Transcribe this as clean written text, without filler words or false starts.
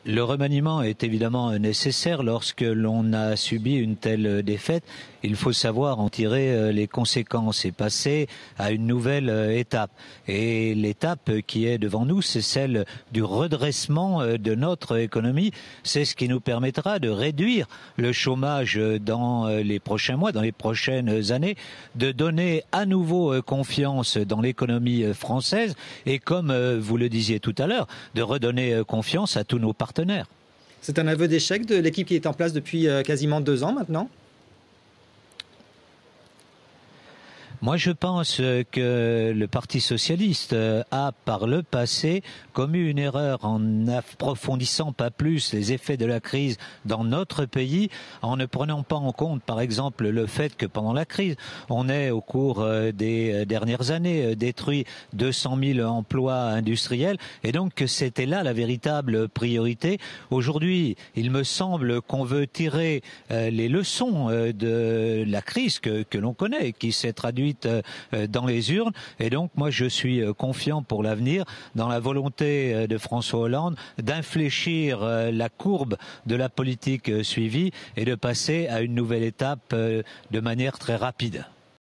Le remaniement est évidemment nécessaire lorsque l'on a subi une telle défaite. Il faut savoir en tirer les conséquences et passer à une nouvelle étape. Et l'étape qui est devant nous, c'est celle du redressement de notre économie. C'est ce qui nous permettra de réduire le chômage dans les prochains mois, dans les prochaines années, de donner à nouveau confiance dans l'économie française et, comme vous le disiez tout à l'heure, de redonner confiance à tous nos partenaires. C'est un aveu d'échec de l'équipe qui est en place depuis quasiment 2 ans maintenant? Moi, je pense que le Parti socialiste a, par le passé, commis une erreur en n'approfondissant pas plus les effets de la crise dans notre pays, en ne prenant pas en compte, par exemple, le fait que pendant la crise, on ait, au cours des dernières années, détruit 200 000 emplois industriels, et donc que c'était là la véritable priorité. Aujourd'hui, il me semble qu'on veut tirer les leçons de la crise que l'on connaît, qui s'est traduite dans les urnes, et donc moi je suis confiant pour l'avenir dans la volonté de François Hollande d'infléchir la courbe de la politique suivie et de passer à une nouvelle étape de manière très rapide.